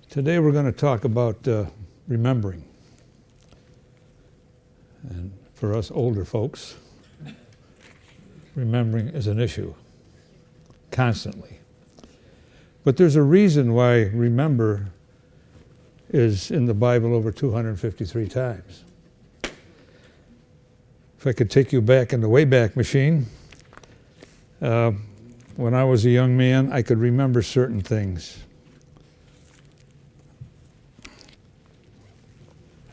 Today we're going to talk about remembering. And for us older folks, remembering is an issue, constantly. But there's a reason why remember is in the Bible over 253 times. If I could take you back in the Wayback Machine, when I was a young man, I could remember certain things.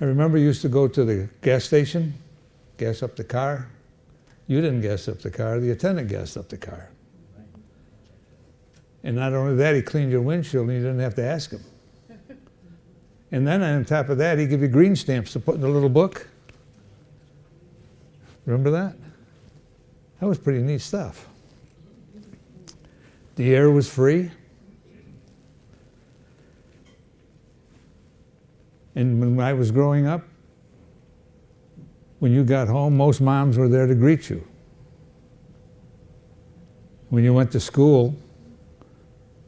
I remember you used to go to the gas station, gas up the car. You didn't gas up the car, the attendant gassed up the car. And not only that, he cleaned your windshield and you didn't have to ask him. And then on top of that, he'd give you green stamps to put in the little book. Remember that? That was pretty neat stuff. The air was free. And when I was growing up, when you got home, most moms were there to greet you. When you went to school,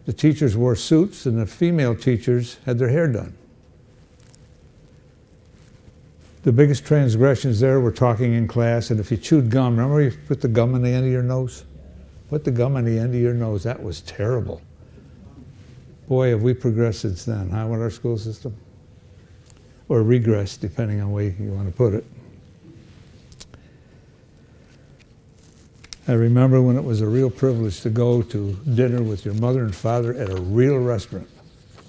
the teachers wore suits and the female teachers had their hair done. The biggest transgressions there were talking in class, and if you chewed gum, remember you put the gum on the end of your nose? Put the gum on the end of your nose. That was terrible. Boy, have we progressed since then, huh, with our school system? Or regressed, depending on the way you want to put it. I remember when it was a real privilege to go to dinner with your mother and father at a real restaurant.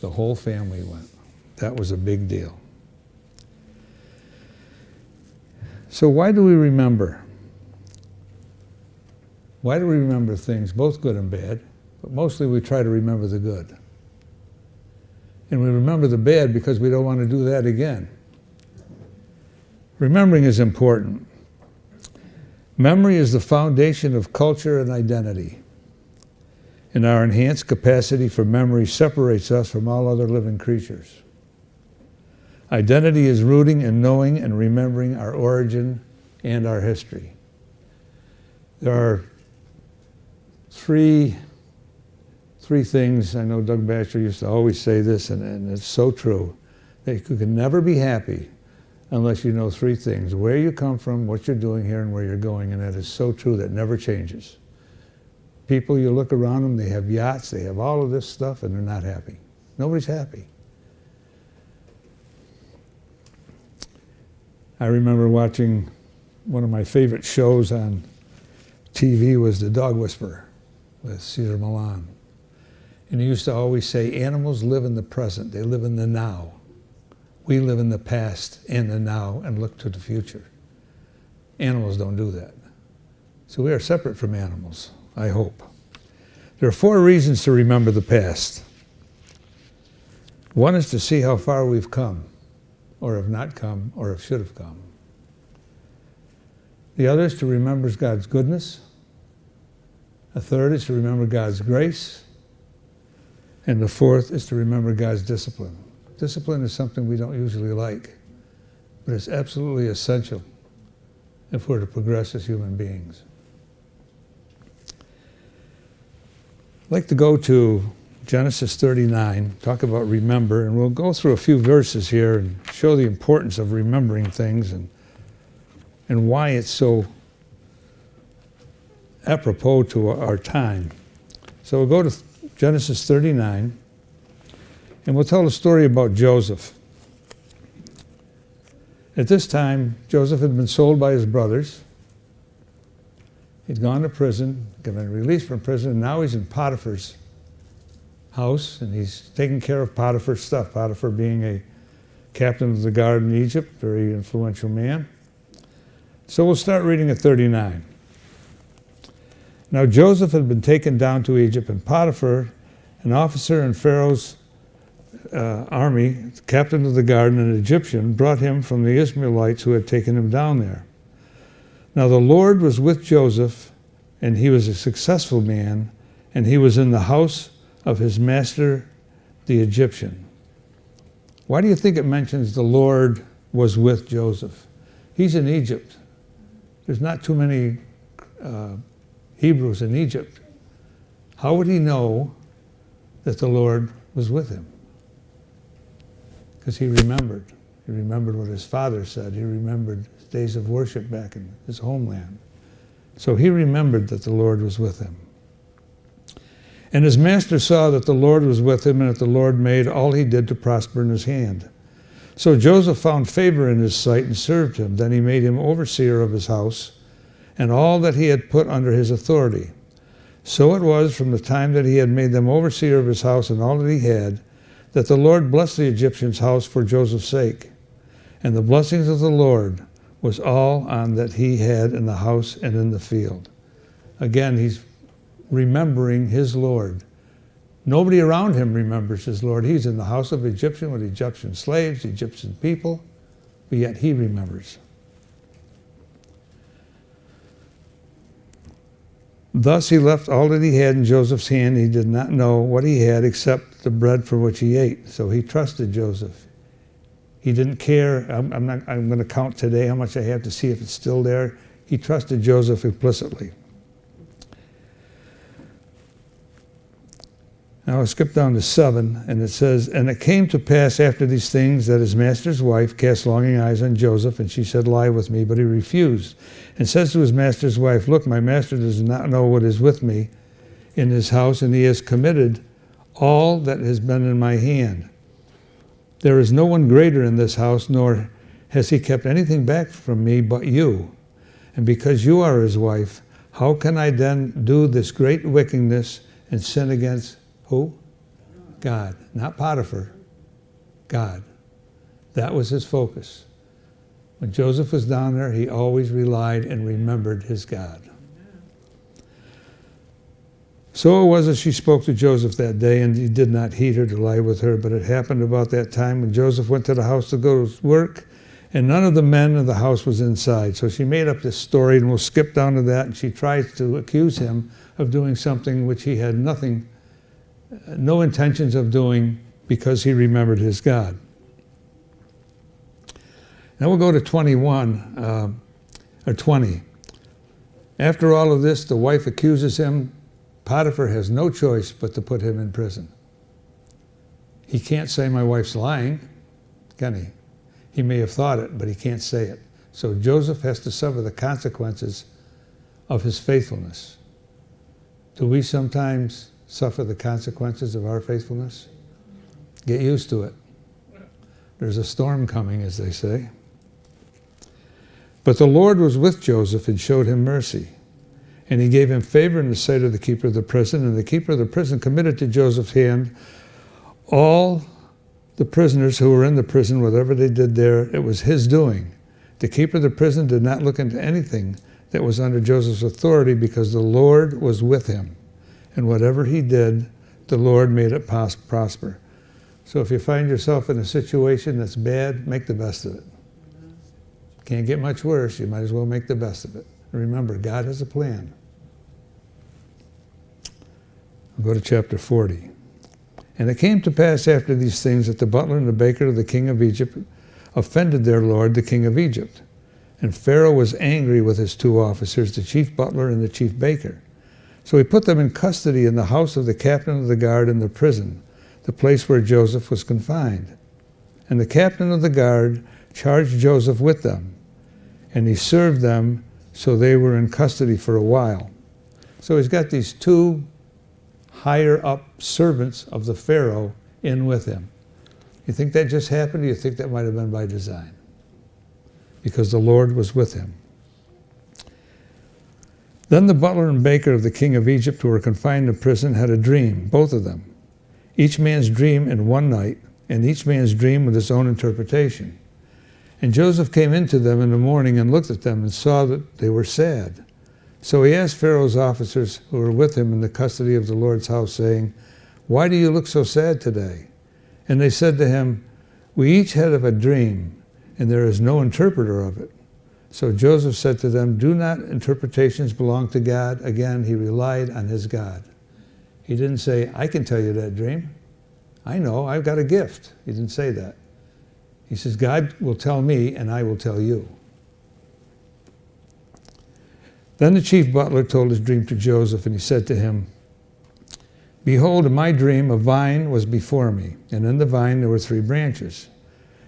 The whole family went. That was a big deal. So why do we remember? Why do we remember things, both good and bad? But mostly we try to remember the good. And we remember the bad because we don't want to do that again. Remembering is important. Memory is the foundation of culture and identity. And our enhanced capacity for memory separates us from all other living creatures. Identity is rooting in knowing and remembering our origin and our history. There are three things. I know Doug Batchelor used to always say this, and it's so true. That you can never be happy unless you know three things: where you come from, what you're doing here, and where you're going. And that is so true. That never changes. People, you look around them, they have yachts, they have all of this stuff, and they're not happy. Nobody's happy. I remember watching one of my favorite shows on TV was The Dog Whisperer with Cesar Millan. And he used to always say, animals live in the present, they live in the now. We live in the past and the now and look to the future. Animals don't do that. So we are separate from animals, I hope. There are 4 reasons to remember the past. One is to see how far we've come, or have not come, or have should have come. The other is to remember God's goodness. A third is to remember God's grace. And the fourth is to remember God's discipline. Discipline is something we don't usually like, but it's absolutely essential if we're to progress as human beings. I'd like to go to Genesis 39, talk about remember, and we'll go through a few verses here and show the importance of remembering things and why it's so apropos to our time. So we'll go to Genesis 39, and we'll tell a story about Joseph. At this time, Joseph had been sold by his brothers. He'd gone to prison, been released from prison, and now he's in Potiphar's house, and he's taking care of Potiphar's stuff. Potiphar being a captain of the guard in Egypt, very influential man. So we'll start reading at 39. Now Joseph had been taken down to Egypt, and Potiphar, an officer in Pharaoh's army, captain of the guard, and an Egyptian, brought him from the Ishmaelites who had taken him down there. Now the Lord was with Joseph, and he was a successful man, and he was in the house of his master, the Egyptian. Why do you think it mentions the Lord was with Joseph? He's in Egypt. There's not too many Hebrews in Egypt. How would he know that the Lord was with him? because he remembered. He remembered what his father said. He remembered days of worship back in his homeland. So he remembered that the Lord was with him. And his master saw that the Lord was with him, and that the Lord made all he did to prosper in his hand. So Joseph found favor in his sight and served him. Then he made him overseer of his house and all that he had put under his authority. So it was from the time that he had made them overseer of his house and all that he had, that the Lord blessed the Egyptian's house for Joseph's sake. And the blessings of the Lord was all on that he had in the house and in the field. Again, he's remembering his Lord. Nobody around him remembers his Lord. He's in the house of Egyptian with Egyptian slaves, Egyptian people, but yet he remembers. Thus he left all that he had in Joseph's hand. He did not know what he had except the bread for which he ate. So he trusted Joseph. He didn't care. I'm going to count today how much I have to see if it's still there. He trusted Joseph implicitly. Now I'll skip down to 7, and it says, And it came to pass after these things that his master's wife cast longing eyes on Joseph, and she said, Lie with me. But he refused, and says to his master's wife, Look, my master does not know what is with me in his house, and he has committed all that has been in my hand. There is no one greater in this house, nor has he kept anything back from me but you. And because you are his wife, how can I then do this great wickedness and sin against who? God. Not Potiphar. God. That was his focus. When Joseph was down there, he always relied and remembered his God. So it was as she spoke to Joseph that day, and he did not heed her to lie with her. But it happened about that time when Joseph went to the house to go to work, and none of the men of the house was inside. So she made up this story, and we'll skip down to that, and she tries to accuse him of doing something which he had no intentions of doing, because he remembered his God. Now we'll go to 20. After all of this, the wife accuses him. Potiphar has no choice but to put him in prison. He can't say my wife's lying, can he? He may have thought it, but he can't say it. So Joseph has to suffer the consequences of his faithfulness. Do we sometimes suffer the consequences of our faithfulness? Get used to it. There's a storm coming, as they say. But the Lord was with Joseph and showed him mercy. And he gave him favor in the sight of the keeper of the prison. And the keeper of the prison committed to Joseph's hand all the prisoners who were in the prison, whatever they did there, it was his doing. The keeper of the prison did not look into anything that was under Joseph's authority, because the Lord was with him. And whatever he did, the Lord made it prosper. So if you find yourself in a situation that's bad, make the best of it. Can't get much worse. You might as well make the best of it. Remember, God has a plan. I'll go to chapter 40. And it came to pass after these things that the butler and the baker of the king of Egypt offended their lord, the king of Egypt. And Pharaoh was angry with his 2 officers, the chief butler and the chief baker. So he put them in custody in the house of the captain of the guard in the prison, the place where Joseph was confined. And the captain of the guard charged Joseph with them, and he served them, so they were in custody for a while. So he's got these 2 higher up servants of the Pharaoh in with him. You think that just happened, or you think that might have been by design? Because the Lord was with him. Then the butler and baker of the king of Egypt, who were confined in prison, had a dream, both of them. Each man's dream in one night, and each man's dream with his own interpretation. And Joseph came into them in the morning and looked at them and saw that they were sad. So he asked Pharaoh's officers who were with him in the custody of the Lord's house, saying, Why do you look so sad today? And they said to him, We each had a dream, and there is no interpreter of it. So Joseph said to them, Do not interpretations belong to God? Again, he relied on his God. He didn't say, I can tell you that dream. I know, I've got a gift. He didn't say that. He says, God will tell me, and I will tell you. Then the chief butler told his dream to Joseph, and he said to him, Behold, in my dream a vine was before me, and in the vine there were 3 branches.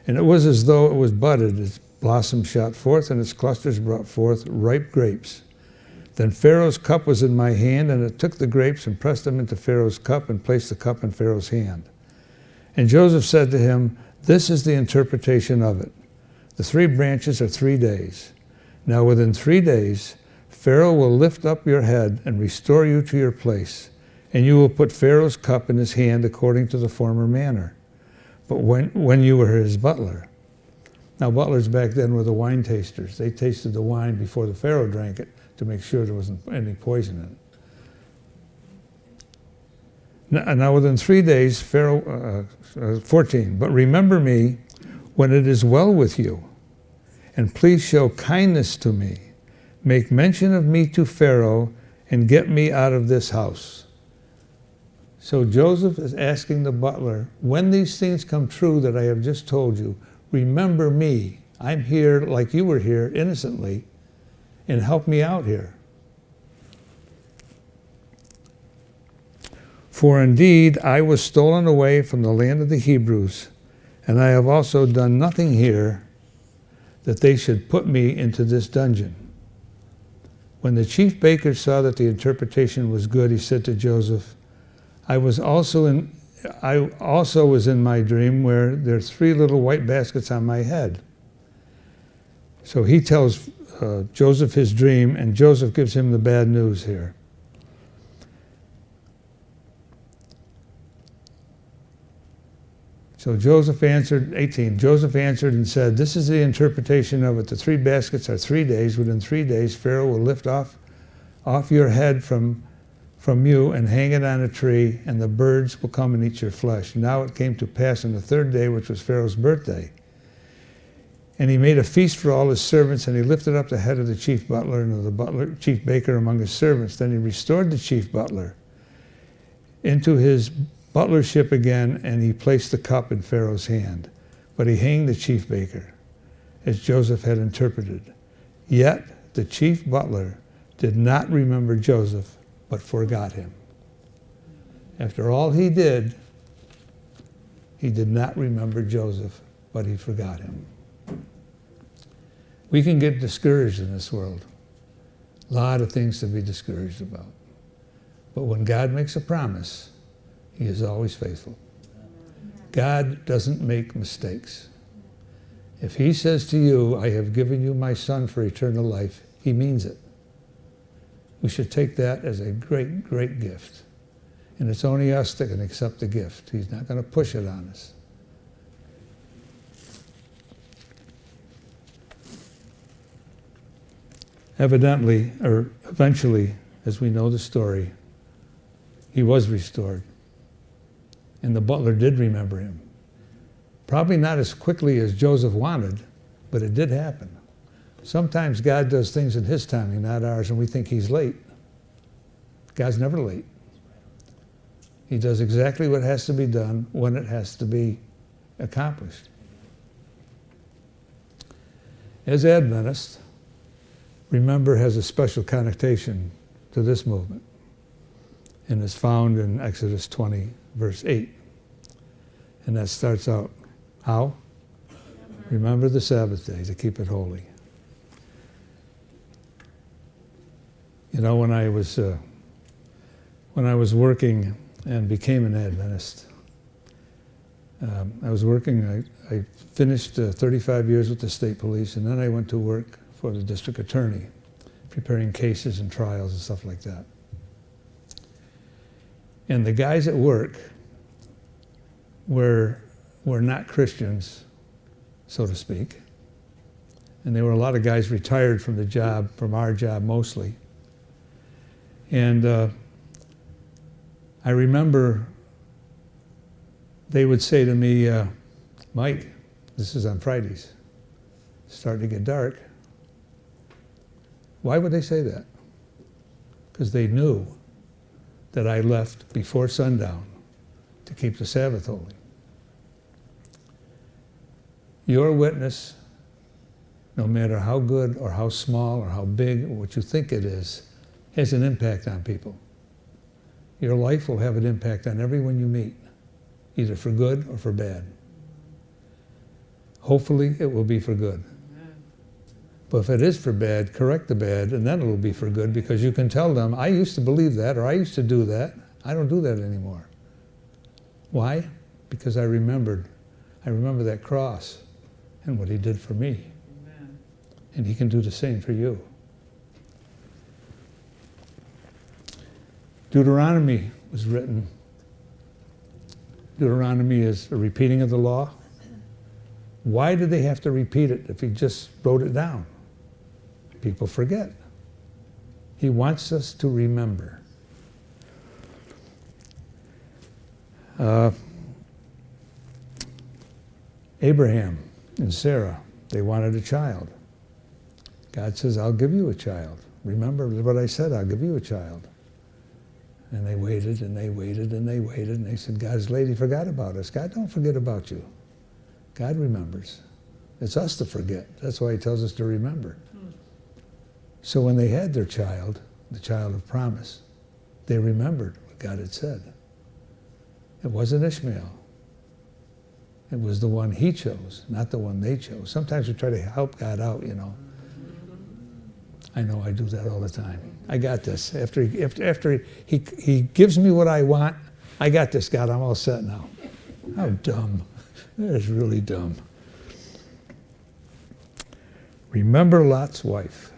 And it was as though it was budded. Its blossom shot forth, and its clusters brought forth ripe grapes. Then Pharaoh's cup was in my hand, and it took the grapes and pressed them into Pharaoh's cup and placed the cup in Pharaoh's hand. And Joseph said to him, this is the interpretation of it. The 3 branches are 3 days. Now within 3 days, Pharaoh will lift up your head and restore you to your place, and you will put Pharaoh's cup in his hand according to the former manner. But when you were his butler. Now butlers back then were the wine tasters. They tasted the wine before the Pharaoh drank it to make sure there wasn't any poison in it. Now within 3 days, Pharaoh, 14, but remember me when it is well with you, and please show kindness to me. Make mention of me to Pharaoh, and get me out of this house. So Joseph is asking the butler, when these things come true that I have just told you, remember me. I'm here like you were here innocently, and help me out here. For indeed, I was stolen away from the land of the Hebrews, and I have also done nothing here that they should put me into this dungeon. When the chief baker saw that the interpretation was good, he said to Joseph, I also was in my dream where there are 3 little white baskets on my head. So he tells Joseph his dream, and Joseph gives him the bad news here. So Joseph answered, 18, Joseph answered and said, this is the interpretation of it. The 3 baskets are 3 days. Within 3 days, Pharaoh will lift off your head from you and hang it on a tree, and the birds will come and eat your flesh. Now it came to pass on the 3rd day, which was Pharaoh's birthday. And he made a feast for all his servants, and he lifted up the head of the chief butler and of the chief baker among his servants. Then he restored the chief butler into his butlership again, and he placed the cup in Pharaoh's hand. But he hanged the chief baker, as Joseph had interpreted. Yet the chief butler did not remember Joseph, but forgot him. After all he did not remember Joseph, but he forgot him. We can get discouraged in this world. A lot of things to be discouraged about. But when God makes a promise, he is always faithful. God doesn't make mistakes. If he says to you, I have given you my son for eternal life, he means it. We should take that as a great, great gift. And it's only us that can accept the gift. He's not going to push it on us. Evidently, or eventually, as we know the story, he was restored. And the butler did remember him. Probably not as quickly as Joseph wanted, but it did happen. Sometimes God does things in his timing, not ours, and we think he's late. God's never late. He does exactly what has to be done when it has to be accomplished. As Adventists, remember has a special connotation to this movement, and is found in Exodus 20, verse 8. And that starts out, how? Remember the Sabbath day to keep it holy. You know, when I was working and became an Adventist, I was working, I finished 35 years with the state police, and then I went to work for the district attorney, preparing cases and trials and stuff like that. And the guys at work were not Christians, so to speak. And there were a lot of guys retired from the job, from our job mostly. And I remember they would say to me, Mike, this is on Fridays, it's starting to get dark. Why would they say that? Because they knew that I left before sundown to keep the Sabbath holy. Your witness, no matter how good or how small or how big or what you think it is, has an impact on people. Your life will have an impact on everyone you meet, either for good or for bad. hopefully it will be for good. But if it is for bad, correct the bad, and then it will be for good, because you can tell them, I used to believe that, or I used to do that. I don't do that anymore. Why? Because I remember that cross and what he did for me. Amen. And he can do the same for you. Deuteronomy was written. Deuteronomy is a repeating of the law. Why did they have to repeat it if he just wrote it down? People forget. He wants us to remember. Abraham and Sarah, they wanted a child. God says, I'll give you a child. Remember what I said, I'll give you a child. And they waited and they waited and they waited, and they said, God's lady forgot about us. God don't forget about you. God remembers. It's us to forget. That's why he tells us to remember. So when they had their child, the child of promise, they remembered what God had said. It wasn't Ishmael. It was the one he chose, not the one they chose. Sometimes we try to help God out, you know. I know I do that all the time. I got this. After he gives me what I want, I got this, God, I'm all set now. How dumb. That is really dumb. Remember Lot's wife.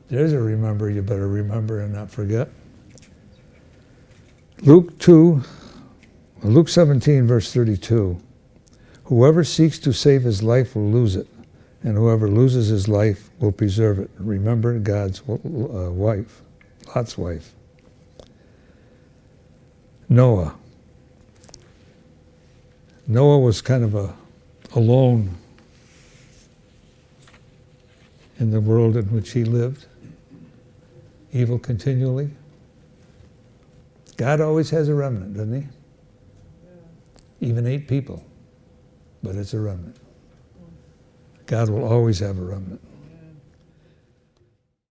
There's a remember you better remember and not forget. Luke 17, verse 32. Whoever seeks to save his life will lose it, and whoever loses his life will preserve it. Remember God's wife, Lot's wife. Noah. Noah was kind of alone in the world in which he lived. Evil continually. God always has a remnant, doesn't he? Yeah. Even 8 people, but it's a remnant. God will always have a remnant.